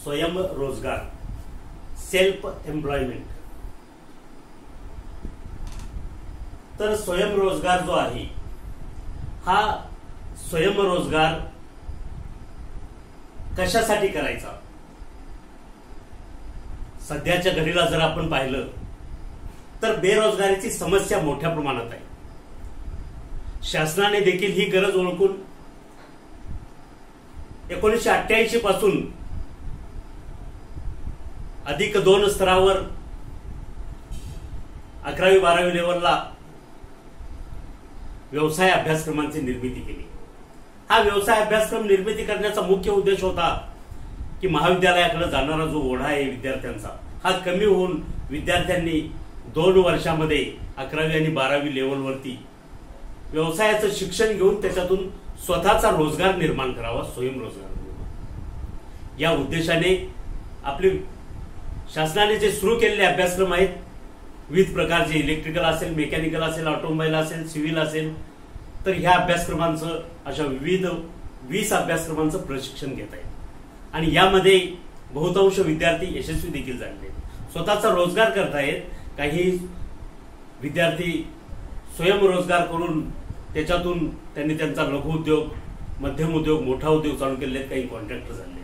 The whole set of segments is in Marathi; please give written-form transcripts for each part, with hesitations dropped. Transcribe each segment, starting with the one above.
स्वयंरोजगार, सेल्फ एम्प्लॉयमेंट. तर स्वयंरोजगार जो आहे हा स्वयंरोजगार कशासाठी करायचा? सध्याच्या घडीला जर आपण पाहिलं तर बेरोजगारीची समस्या मोठ्या प्रमाणात आहे. शासनाने देखील ही गरज ओळखून 1988 पासून +2 स्तरावर 11वी-12वी लेवलला व्यवसाय अभ्यासक्रमांची निर्मिती केली. हा व्यवसाय अभ्यासक्रम निर्मिती करण्याचा मुख्य उद्देश होता की महाविद्यालयाकडे जाणारा जो ओढा आहे विद्यार्थ्यांचा हा कमी होऊन विद्यार्थ्यांनी 2 वर्षामध्ये 11वी आणि 12वी लेवलवरती व्यवसायाचं शिक्षण घेऊन त्याच्यातून स्वतःचा रोजगार निर्माण करावा, स्वयंरोजगार. या उद्देशाने आपले शासनाने जे सुरू केलेले अभ्यासक्रम आहेत विविध प्रकारचे, इलेक्ट्रिकल असेल, मेकॅनिकल असेल, ऑटोमोबाईल असेल, सिव्हिल असेल, तर ह्या अभ्यासक्रमांचं अशा विविध 20 अभ्यासक्रमांचं प्रशिक्षण घेत आहेत. आणि यामध्ये बहुतांश विद्यार्थी यशस्वी देखील झाले, स्वतःचा रोजगार करतायत. काही विद्यार्थी स्वयंरोजगार करून त्याच्यातून त्यांनी त्यांचा लघु उद्योग, मध्यम उद्योग, मोठा उद्योग चालू केले आहेत. काही कॉन्ट्रॅक्टर झाले.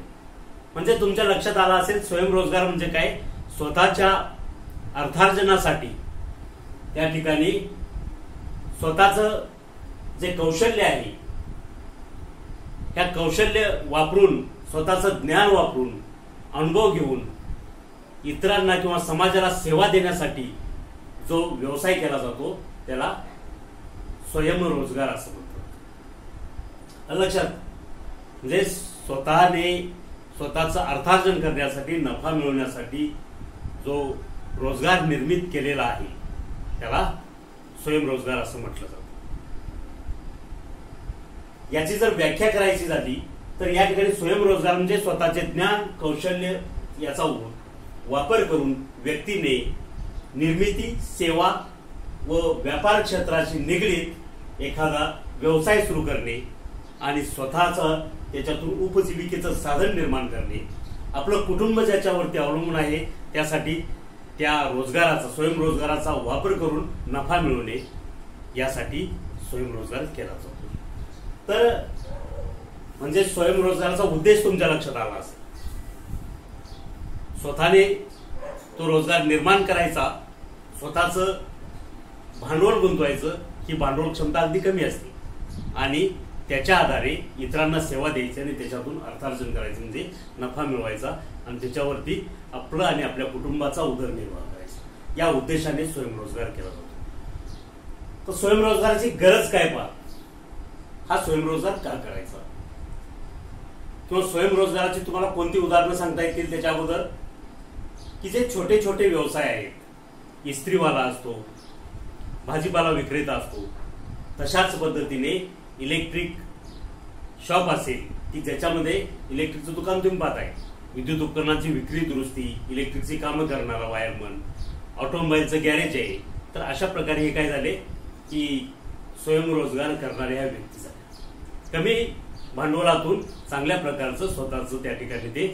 म्हणजे तुमच्या लक्षात आलं असेल स्वयंरोजगार म्हणजे काय? स्वतःच्या अर्थार्जनासाठी त्या ठिकाणी स्वतःचं जे कौशल्य आहे त्या कौशल्य वापरून, स्वतःचं ज्ञान वापरून, अनुभव घेऊन इतरांना किंवा समाजाला सेवा देण्यासाठी जो व्यवसाय केला जातो त्याला स्वयंरोजगार असं म्हणतात. लक्षात, म्हणजे स्वतःने स्वतःचं अर्थार्जन करण्यासाठी, नफा मिळवण्यासाठी जो रोजगार निर्मित केलेला आहे त्याला स्वयंरोजगार असं म्हटलं जातं. याची जर व्याख्या करायची झाली तर या ठिकाणी स्वयंरोजगार म्हणजे स्वतःचे ज्ञान, कौशल्य याचा वापर करून व्यक्तीने निर्मिती, सेवा व व्यापार क्षेत्राशी निगडीत एखादा व्यवसाय सुरू करणे आणि स्वतःचं त्याच्यातून उपजीविकेचं साधन निर्माण करणे, आपलं कुटुंब ज्याच्यावरती अवलंबून आहे त्यासाठी त्या रोजगाराचा, स्वयंरोजगाराचा वापर करून नफा मिळवणे, यासाठी स्वयंरोजगार केला जातो. तर म्हणजे स्वयंरोजगाराचा उद्देश तुमच्या लक्षात आला असेल. स्वतःने तो रोजगार निर्माण करायचा, स्वतःचं भांडवल गुंतवायचं. ही भांडवल क्षमता अगदी कमी असते आणि त्याच्या आधारे इतरांना सेवा द्यायची आणि त्याच्यातून अर्थार्जन करायचं, म्हणजे नफा मिळवायचा आणि त्याच्यावरती आपलं आणि आपल्या कुटुंबाचा उदरनिर्वाह करायचा. या उद्देशाने स्वयंरोजगार केला जातो. तर स्वयंरोजगाराची गरज काय? पहा, हा स्वयंरोजगार का करायचा किंवा स्वयंरोजगाराची तुम्हाला कोणती उदाहरणं सांगता येतील त्याच्या अगोदर, की जे छोटे छोटे व्यवसाय आहेत, इस्त्रीवाला असतो, भाजीपाला विक्रेता असतो, तशाच पद्धतीने इलेक्ट्रिक शॉप असेल की ज्याच्यामध्ये इलेक्ट्रिकचं दुकान तुम्ही पाहताय, विद्युत उपकरणाची विक्री, दुरुस्ती, इलेक्ट्रिकची कामं करणारा वायरमन, ऑटोमोबाईलचं गॅरेज आहे. तर अशा प्रकारे हे काय झाले की स्वयंरोजगार करणाऱ्या ह्या व्यक्ती झाल्या. कमी भांडवलातून चांगल्या प्रकारचं स्वतःचं त्या ठिकाणी ते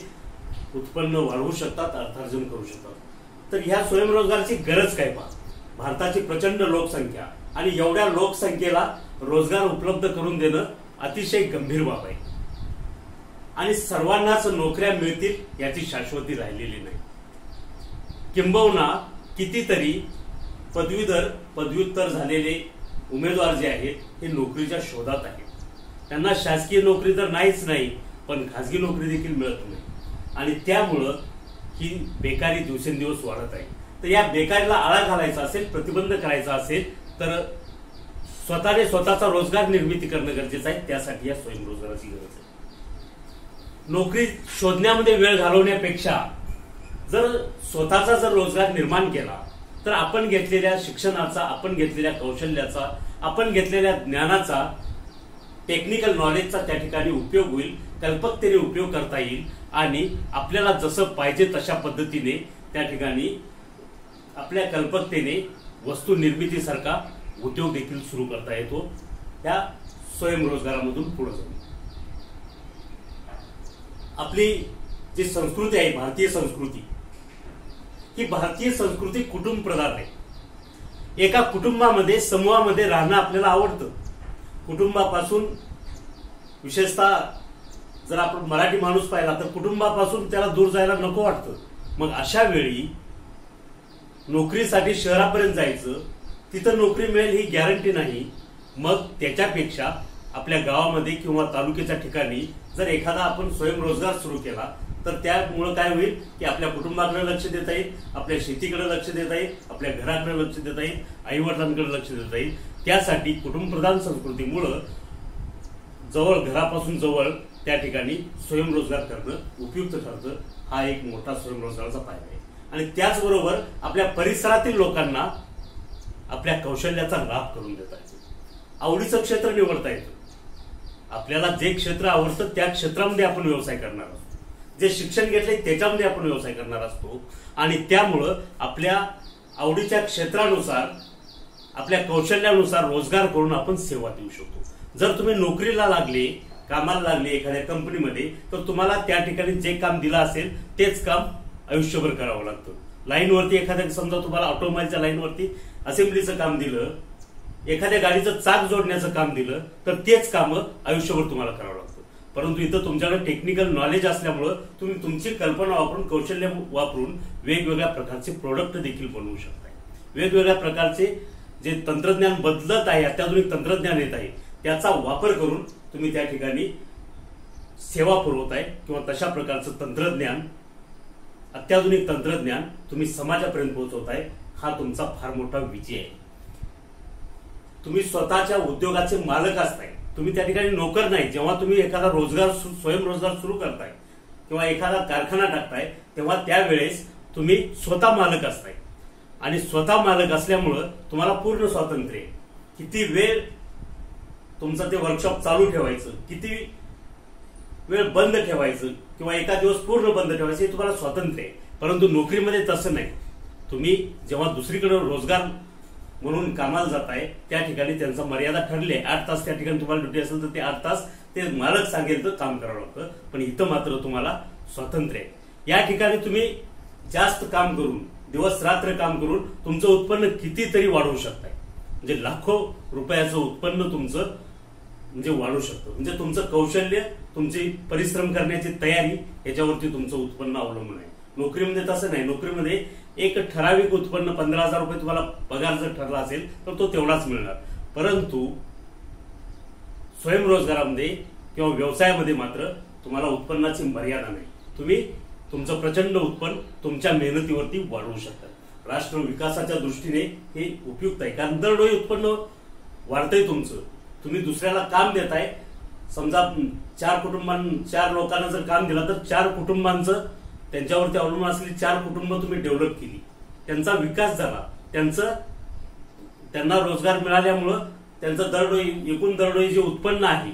उत्पन्न वाढवू शकतात, अर्थार्जन करू शकतात. तर ह्या स्वयंरोजगाराची गरज काय? पहा, भारताची प्रचंड लोकसंख्या आणि एवढ्या लोकसंख्येला रोजगार उपलब्ध करून देणं अतिशय गंभीर बाब आहे आणि सर्वांनाच नोकऱ्या मिळतील याची शाश्वती राहिलेली नाही. किंबहुना कितीतरी पदवीधर, पदव्युत्तर झालेले उमेदवार जे आहेत हे नोकरीच्या शोधात आहेत. त्यांना शासकीय नोकरी तर नाहीच नाही, पण खासगी नोकरी देखील मिळत नाही आणि त्यामुळं ही बेकारी दिवसेंदिवस वाढत आहे. तर या बेकारीला आळा घालायचा असेल, प्रतिबंध करायचा असेल तर स्वतःने स्वतःचा रोजगार निर्मिती करणं गरजेचं आहे. त्यासाठी या स्वयंरोजगाराची गरज आहे. नोकरी शोधण्यामध्ये वेळ घालवण्यापेक्षा जर स्वतःचा जर रोजगार निर्माण केला तर आपण घेतलेल्या शिक्षणाचा, आपण घेतलेल्या कौशल्याचा, आपण घेतलेल्या ज्ञानाचा, टेक्निकल नॉलेजचा त्या ठिकाणी उपयोग होईल, कल्पकतेने उपयोग करता येईल आणि आपल्याला जसं पाहिजे तशा पद्धतीने त्या ठिकाणी आपल्या कल्पकतेने वस्तू निर्मितीसारखा उद्योग देखील सुरू करता येतो त्या स्वयंरोजगारामधून पुढे जाऊन. आपली जी संस्कृती आहे भारतीय संस्कृती, ही भारतीय संस्कृती कुटुंब प्रधान आहे. एका कुटुंबामध्ये समूहामध्ये राहणं आपल्याला आवडतं. कुटुंबापासून विशेषतः जर आपण मराठी माणूस पाहिला तर कुटुंबापासून त्याला दूर जायला नको वाटतं. मग अशा वेळी नोकरीसाठी शहरापर्यंत जायचं, तिथं नोकरी मिळेल ही गॅरंटी नाही. मग त्याच्यापेक्षा आपल्या गावामध्ये किंवा तालुक्याच्या ठिकाणी जर एखादा आपण स्वयंरोजगार सुरू केला तर त्यामुळे काय होईल की आपल्या कुटुंबाकडे लक्ष देता येईल, आपल्या शेतीकडे लक्ष देता येईल, आपल्या घराकडे लक्ष देता येईल, आई वडिलांकडे लक्ष देता येईल. त्यासाठी कुटुंबप्रधान संस्कृतीमुळं जवळ, घरापासून जवळ त्या ठिकाणी स्वयंरोजगार करणं उपयुक्त ठरतं. हा एक मोठा स्वयंरोजगाराचा फायदा आहे. आणि त्याचबरोबर आपल्या परिसरातील लोकांना आपल्या कौशल्याचा लाभ करून देता येतो. आवडीचं क्षेत्र निवडता येतं. आपल्याला जे क्षेत्र आवडतं त्या क्षेत्रामध्ये आपण व्यवसाय करणार असतो, जे शिक्षण घेतले त्याच्यामध्ये आपण व्यवसाय करणार असतो. आणि त्यामुळं आपल्या आवडीच्या क्षेत्रानुसार, आपल्या कौशल्यानुसार रोजगार करून आपण सेवा देऊ शकतो. जर तुम्ही नोकरीला लागले, कामाला लागले एखाद्या कंपनीमध्ये, तर तुम्हाला त्या ठिकाणी जे काम दिलं असेल तेच काम आयुष्यभर करावं लागतं. लाईनवरती एखाद्या, समजा तुम्हाला ऑटोमोबाईलच्या लाईनवरती असेंब्लीचं काम दिलं, एखाद्या गाडीचं चाक जोडण्याचं काम दिलं, तर तेच काम आयुष्यभर तुम्हाला करावं लागतं. परंतु इथं तुमच्याकडे टेक्निकल नॉलेज असल्यामुळं तुम्ही तुमची कल्पना वापरून, कौशल्य वापरून वेगवेगळ्या प्रकारचे प्रोडक्ट देखील बनवू शकताय. वेगवेगळ्या प्रकारचे जे तंत्रज्ञान बदलत आहे, अत्याधुनिक तंत्रज्ञान येत आहे, त्याचा वापर करून तुम्ही त्या ठिकाणी सेवा पुरवताय किंवा तशा प्रकारचं तंत्रज्ञान, अत्याधुनिक तंत्रज्ञान तुम्ही समाजापर्यंत पोहोचवताय. हा तुमचा फार मोठा विजय आहे. तुम्ही स्वतःच्या उद्योगाचे मालक असताय. तुम्ही त्या ठिकाणी नोकर नाही. जेव्हा तुम्ही एखादा रोजगार, स्वयंरोजगार सुरू करताय किंवा एखादा कारखाना टाकताय, तेव्हा त्यावेळेस तुम्ही स्वतः मालक असताय. आणि स्वतः मालक असल्यामुळं तुम्हाला पूर्ण स्वातंत्र्य आहे. किती वेळ तुमचं ते वर्कशॉप चालू ठेवायचं, किती वेळ बंद ठेवायचं किंवा एका दिवस पूर्ण बंद ठेवायचं, हे तुम्हाला स्वातंत्र्य आहे. परंतु नोकरीमध्ये तसं नाही. तुम्ही जेव्हा दुसरीकडे रोजगार म्हणून कामाला जाताय, त्या ठिकाणी त्यांचा मर्यादा ठरली आहे. 8 तास त्या ठिकाणी तुम्हाला ड्युटी असेल तर ते 8 तास ते मालक सांगेल तर काम करावं लागतं. पण इथं मात्र तुम्हाला स्वातंत्र्य आहे. या ठिकाणी तुम्ही जास्त काम करून, दिवस रात्र काम करून तुमचं उत्पन्न कितीतरी वाढवू शकताय. म्हणजे लाखो रुपयाचं उत्पन्न तुमचं म्हणजे वाढू शकतं. म्हणजे तुमचं कौशल्य, तुमची परिश्रम करण्याची तयारी याच्यावरती तुमचं उत्पन्न अवलंबून आहे. नोकरीमध्ये तसं नाही. नोकरीमध्ये एक ठराविक उत्पन्न 15,000 रुपये तुम्हाला पगार जर ठरला असेल तर तो तेवढाच मिळणार. परंतु स्वयंरोजगारामध्ये किंवा व्यवसायामध्ये मात्र तुम्हाला उत्पन्नाची मर्यादा नाही. तुम्ही तुमचं प्रचंड उत्पन्न तुमच्या मेहनतीवरती वाढवू शकता. राष्ट्र विकासाच्या दृष्टीने हे उपयुक्त आहे. कारण दरडोई उत्पन्न वाढतंय तुमचं. तुम्ही दुसऱ्याला काम देताय. समजा 4 लोकांना जर काम दिलं तर 4 कुटुंबांचं, त्यांच्यावरती अवलंबून असलेली 4 कुटुंब तुम्ही डेव्हलप केली, त्यांचा विकास झाला, त्यांना रोजगार मिळाल्यामुळं त्यांचं दरडोई, एकूण दरडोई जे उत्पन्न आहे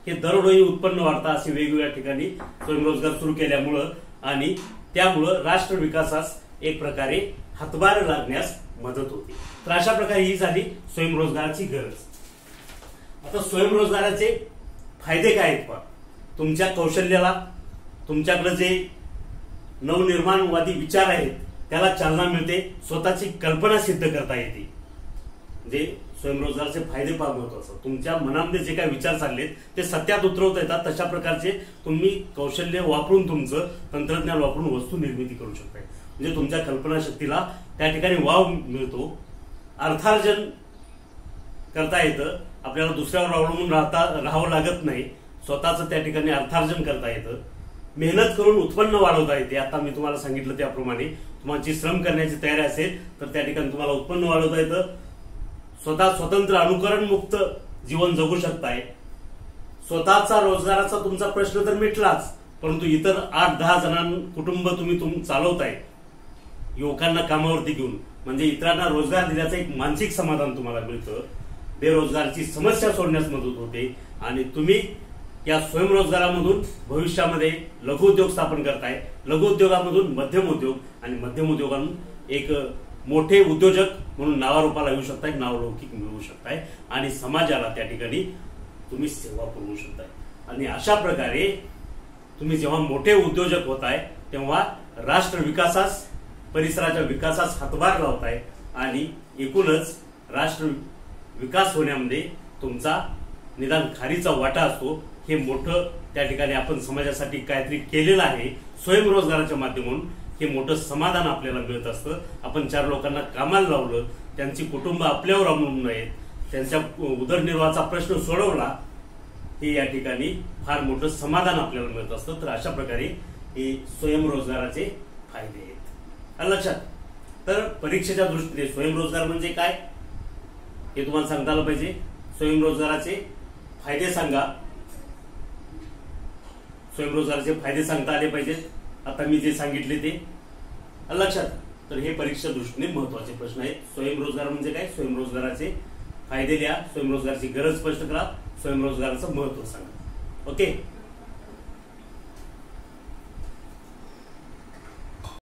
हे दरडोई उत्पन्न वाढतं. असे वेगवेगळ्या ठिकाणी स्वयंरोजगार सुरू केल्यामुळं आणि त्यामुळं राष्ट्र विकासास एक प्रकारे हातभार लागण्यास मदत होते. तर अशा प्रकारे ही झाली स्वयंरोजगाराची गरज. आता स्वयंरोजगाराचे फायदे काय आहेत पहा. तुमच्या कौशल्याला, तुमच्याकडे जे नवनिर्माणवादी विचार आहेत त्याला चालना मिळते. स्वतःची कल्पना सिद्ध करता येते. म्हणजे स्वयंरोजगाराचे फायदे फार महत्वाचे. तुमच्या मनामध्ये जे काही विचार चाललेत ते सत्यात उतरवता येतात. तशा प्रकारचे तुम्ही कौशल्य वापरून, तुमचं तंत्रज्ञान वापरून वस्तू निर्मिती करू शकता. म्हणजे तुमच्या कल्पनाशक्तीला त्या ठिकाणी वाव मिळतो. अर्थार्जन करता येतं. आपल्याला दुसऱ्यावर अवलंबून राहावं लागत नाही. स्वतःचं त्या ठिकाणी अर्थार्जन करता येतं. मेहनत करून उत्पन्न वाढवता येते. आता मी तुम्हाला सांगितलं त्याप्रमाणे तुमची श्रम करण्याची तयारी असेल तर त्या ठिकाणी तुम्हाला उत्पन्न वाढवता येतं. स्वतः स्वतंत्र, अनुकरण मुक्त जीवन जगू शकताय. स्वतःचा रोजगाराचा तुमचा प्रश्न तर मिटलाच, परंतु इतर 8-10 कुटुंब तुम्ही चालवताय युवकांना कामावरती घेऊन. म्हणजे इतरांना रोजगार दिल्याचं एक मानसिक समाधान तुम्हाला मिळतं. बेरोजगाराची समस्या सोडण्यास मदत होते. आणि तुम्ही या स्वयंरोजगारामधून भविष्यामध्ये लघुउद्योग स्थापन करताय. लघुउद्योगामधून मध्यम उद्योग आणि मध्यम उद्योगातून एक मोठे उद्योजक म्हणून नावारूपाला येऊ शकताय, नावलौकिक मिळवू शकताय आणि समाजाला त्या ठिकाणी तुम्ही सेवा पुरवू शकताय. आणि अशा प्रकारे तुम्ही जेव्हा मोठे उद्योजक होताय तेव्हा राष्ट्र विकासास, परिसराच्या विकासास हातभार लावताय आणि एकूणच राष्ट्र विकास होण्यामध्ये तुमचा निदान खारीचा वाटा असतो। हे मोठं त्या ठिकाणी आपण समाजासाठी काहीतरी केलेलं आहे स्वयंरोजगाराच्या माध्यमातून, हे मोठं समाधान आपल्याला मिळत असतं। आपण 4 लोकांना कामाला लावलं, त्यांची कुटुंब आपल्यावर अवलंबून आहेत, त्यांच्या उदरनिर्वाहाचा प्रश्न सोडवला, हे या ठिकाणी फार मोठं समाधान आपल्याला मिळत असतं। तर अशा प्रकारे हे स्वयंरोजगाराचे फायदे आहेत, आलं लक्षात। तर परीक्षेच्या दृष्टीने स्वयंरोजगार म्हणजे काय हे तुम्हाला सांगता आलं पाहिजे। स्वयंरोजगाराचे फायदे सांगा, स्वयंरोजगाराचे फायदे सांगता आले पाहिजेत। आता मी जे सांगितले ते आलं लक्षात। तर हे परीक्षा दृष्टीने महत्त्वाचे प्रश्न आहेत। स्वयंरोजगार म्हणजे काय, स्वयंरोजगाराचे फायदे लिहा, स्वयंरोजगाराची गरज स्पष्ट करा, स्वयंरोजगाराचं महत्त्व सांगा। ओके।